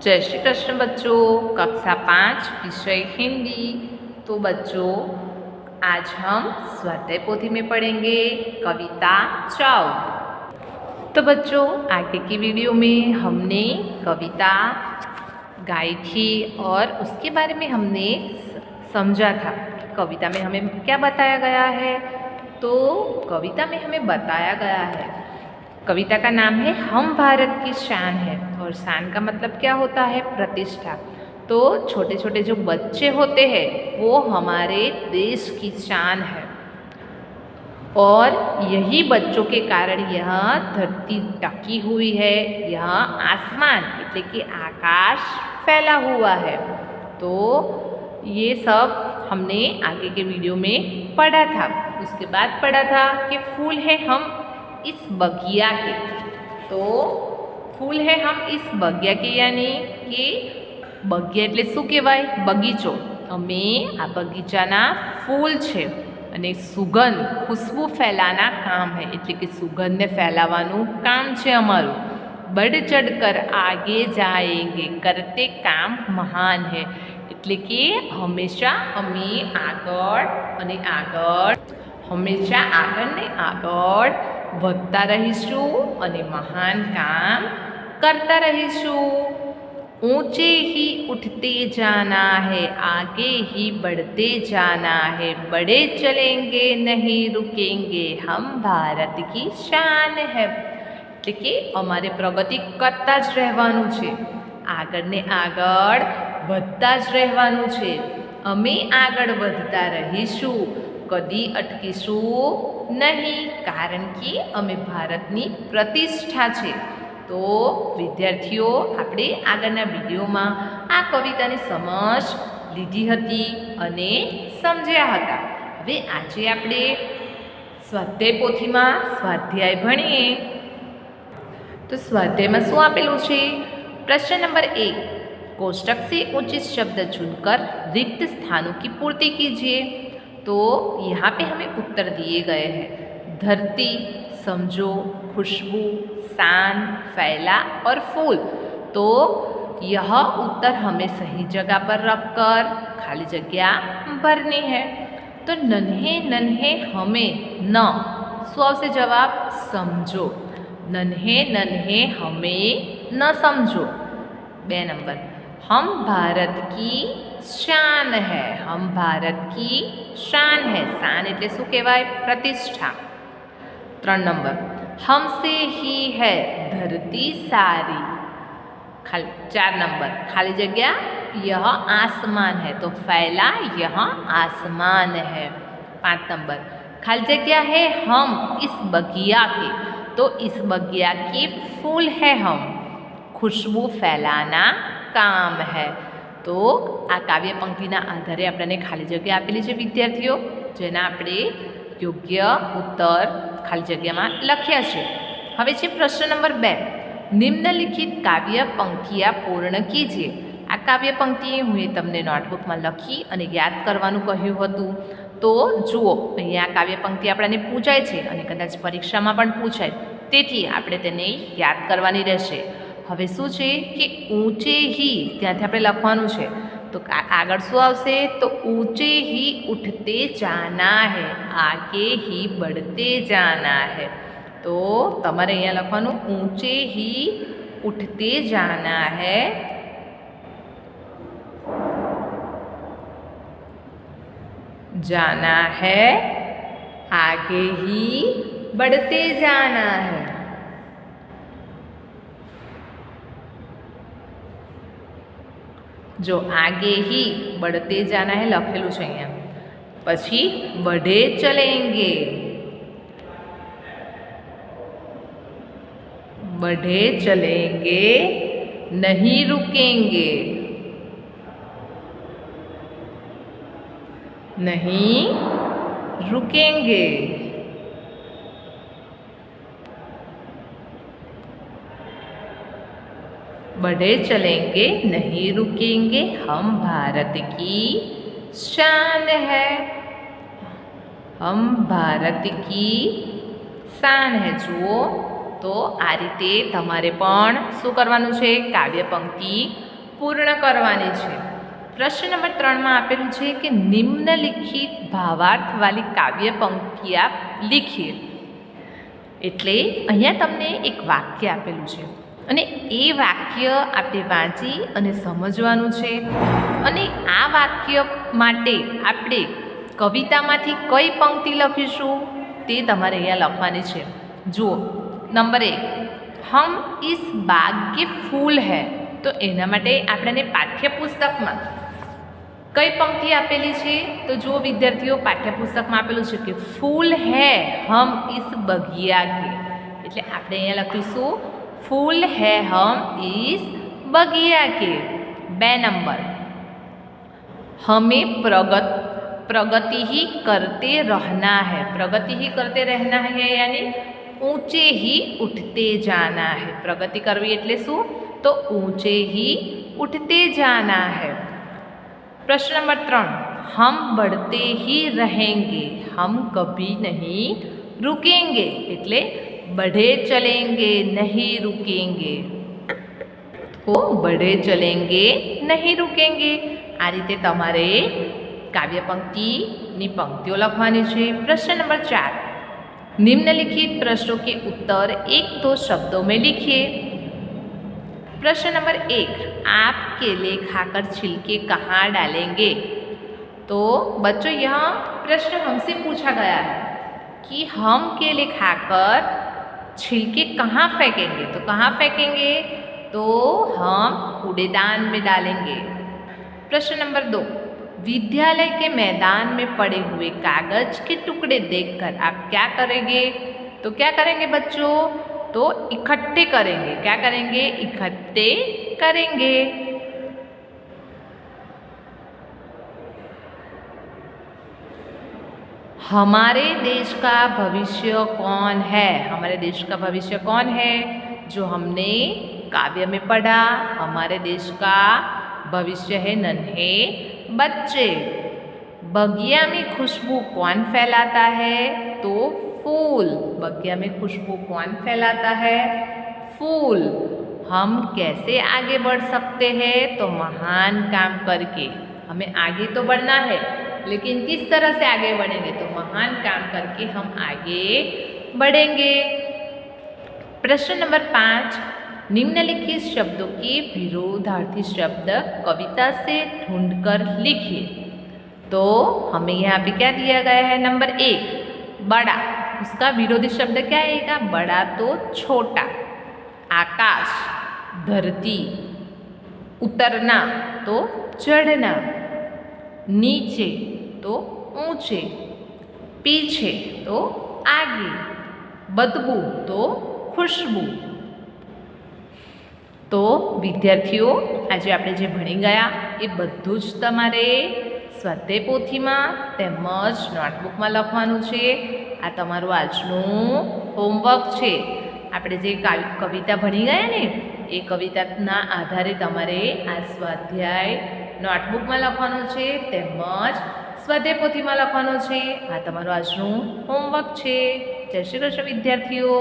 जय श्री कृष्ण बच्चों, कक्षा 5 विषय हिंदी। तो बच्चों, आज हम स्वाध्याय पोथी में पढ़ेंगे कविता चाव। तो बच्चों, आगे की वीडियो में हमने कविता गाई थी और उसके बारे में हमने समझा था कि कविता में हमें क्या बताया गया है। तो कविता में हमें बताया गया है, कविता का नाम है हम भारत की शान है, और शान का मतलब क्या होता है? प्रतिष्ठा। तो छोटे छोटे जो बच्चे होते हैं वो हमारे देश की शान है, और यही बच्चों के कारण यह धरती टकी हुई है, यह आसमान એટલે कि आकाश फैला हुआ है। तो ये सब हमने आगे के वीडियो में पढ़ा था। उसके बाद पढ़ा था कि फूल है हम इस बगिया के। तो फूल है हम इस बगिया के, यानी कि बगिया એટલે શું કહેવાય? બગીચો। અમે આ બગીચાના ફૂલ છે અને સુગંધ ખુશ્બુ ફેલાના કામ है, એટલે કે સુગંધને ફેલાવાનું કામ છે અમારું। बढ़ चढ़ कर आगे जाएंगे करते काम महान है, એટલે કે હંમેશા અમે આગળ અને આગળ, હંમેશા આગળ ને આગળ વધતા રહીશું અને મહાન કામ करता रहीશું। ऊंचे ही उठते जाना है, आगे ही बढ़ते जाना है, बड़े चलेंगे नहीं रुकेंगे, हम भारत की शान है। એટલે કે અમારે પ્રગતિ કરતા જ રહેવાનું છે, આગળ ને આગળ વધતા જ રહેવાનું છે। અમે આગળ વધતા રહીશું, કદી અટકીશું નહીં, કારણ કે અમે ભારતની પ્રતિષ્ઠા છે। તો વિદ્યાર્થીઓ, આપણે આગળના વિડીયોમાં આ કવિતાની સમજ લીધી હતી અને સમજ્યા હતા। હવે આજે આપણે સ્વાધ્યાય પોથીમાં સ્વાધ્યાય ભણીએ। तो स्वाध्याय में शू आपेलू है? प्रश्न नंबर 1, कोष्टक से उचित शब्द चुनकर रिक्त स्थानों की पूर्ति कीजिए। तो यहाँ पे हमें उत्तर दिए गए हैं। धरती, समझो, खुशबू, शान, फैला और फूल। तो यह उत्तर हमें सही जगह पर रखकर खाली जगह भरनी है। तो नन्हे नन्हे हमें न, सौ से जवाब समझो। नन्हे नन्हे हमें न समझो। 2 नंबर, हम भारत की शान है, हम भारत की शान है, शान એટલે શું કહેવાય? प्रतिष्ठा। 3 नंबर, हमसे ही है धरती सारी। 4 नंबर, खाली जगह यह आसमान है, तो फैला यह आसमान है। 5 नंबर, खाली जगह है हम इस बगिया के, तो इस बगिया के फूल है हम, खुशबू फैलाना काम है। तो आ काव्य पंक्तिना आधारे आपने खाली जगह आपेली है विद्यार्थीओ, जेना आपणे योग्य उत्तर खाली जगह में लख्या है। हवे छे प्रश्न नंबर 2, निम्नलिखित काव्य पंक्तियाँ पूर्ण कीजिए। आ काव्य पंक्ति हुए तमने नोटबुक में लखी और याद करवानुं कह्युं हतुं। तो जुओ, अहींया काव्य पंक्ति आपणे पूछाय छे अने कदाच परीक्षामां पण पूछाय, तेथी आपणे तेने याद करवानी रहेशे। हवे शुं छे कि ऊंचे ही त्यांथी आपणे लखवानुं छे, तो आगळ शुं आवशे? तो ऊंचे ही उठते जाना है, आगे ही बढ़ते जाना है। तो तमारे अहींया लखवानुं ऊंचे ही उठते जाना है, जाना है, आगे ही बढ़ते जाना है। जो आगे ही बढ़ते जाना है लखेलू है अहींया, पछी बढ़े चलेंगे, बढ़े चलेंगे नहीं रुकेंगे, नहीं रुकेंगे। बढ़े चलेंगे नहीं रुकेंगे, हम भारत की शान है, हम भारत की शान है। जुओ, तो आ रीते तमारे पण शुं करवानुं छे? काव्य पंक्ति પૂર્ણ કરવાની છે. પ્રશ્ન નંબર 3માં આપેલું છે કે નિમ્નલિખિત ભાવાર્થવાળી કાવ્ય પંક્તિયા લીખીએ. એટલે અહીંયા તમને એક વાક્ય આપેલું છે અને એ વાક્ય આપણે વાંચી અને સમજવાનું છે. અને આ વાક્ય માટે આપણે કવિતામાંથી કઈ પંક્તિ લખીશું તે તમારે અહીંયા લખવાની છે. જુઓ, નંબર 1, હમ ઇસ બાગ કે ફૂલ હૈ. તો એના માટે આપણને પાઠ્યપુસ્તકમાં કઈ પંક્તિ આપેલી છે? તો જુઓ વિદ્યાર્થીઓ, પાઠ્યપુસ્તકમાં આપેલું છે કે ફૂલ હૈ હમ ઇસ બગિયા કે. એટલે આપણે અહીંયા લખીશું फूल है हम इस बगिया के. 2 नंबर, हमें प्रगति ही करते रहना है. प्रगति ही करते रहना है यानी ऊंचे ही उठते जाना है. प्रगति करवी એટલે શું? તો ऊंचे ही उठते जाना है. प्रश्न नंबर 3, हम बढ़ते ही रहेंगे, हम कभी नहीं रुकेंगे. એટલે बढ़े चलेंगे नहीं रुकेंगे. तो बढ़े चलेंगे नहीं रुकेंगे. આ રીતે તમારે કાવ્ય પંક્તિની પંક્તિઓ લખવાની છે. प्रश्न नंबर 4, निम्नलिखित प्रश्नों के उत्तर 1-2 शब्दों में लिखिए. प्रश्न नंबर 1, आप केले खाकर छिलके कहाँ डालेंगे? तो बच्चों यह प्रश्न हमसे पूछा गया है कि हम केले खाकर छिलके कहाँ फेंकेंगे. तो कहाँ फेंकेंगे? तो हम कूड़ेदान में डालेंगे. प्रश्न नंबर 2, विद्यालय के मैदान में पड़े हुए कागज के टुकड़े देखकर आप क्या करेंगे? तो क्या करेंगे बच्चों? तो इकट्ठे करेंगे. क्या करेंगे? इकट्ठे करेंगे. हमारे देश का भविष्य कौन है? हमारे देश का भविष्य कौन है? जो हमने काव्य में पढ़ा, हमारे देश का भविष्य है नन्हे बच्चे. बगिया में खुशबू कौन फैलाता है? तो फूल. बगिया में खुशबू कौन फैलाता है? फूल. हम कैसे आगे बढ़ सकते हैं? तो महान काम करके. हमें आगे तो बढ़ना है, लेकिन किस तरह से आगे बढ़ेंगे? तो महान काम करके हम आगे बढ़ेंगे. प्रश्न नंबर 5, निम्नलिखित शब्दों के विरोधार्थी शब्द कविता से ढूंढकर लिखिए. तो हमें यहाँ पे क्या दिया गया है? नंबर 1, बड़ा. उसका विरोधी शब्द क्या आएगा? बड़ा तो छोटा. आकाश, धरती. उतरना तो चढ़ना. नीचे तो ऊंचे. पीछे तो आगे. बदबू तो खुशबू. तो विद्यार्थीओ, आज आपणे जे भणी गया ए बधुं ज तमारे स्वाध्याय पोथीमां તેમજ નોટબુકમાં લખવાનું છે. આ તમારું આજનું હોમવર્ક છે. આપણે જે કવિતા ભણી ગયા ને એ કવિતાના આધારે તમારે આ સ્વાધ્યાય નોટબુકમાં લખવાનું છે તેમજ સ્વાધ્યાય પોથીમાં લખવાનું છે. આ તમારું આજનું હોમવર્ક છે. જય શ્રી કૃષ્ણ વિદ્યાર્થીઓ.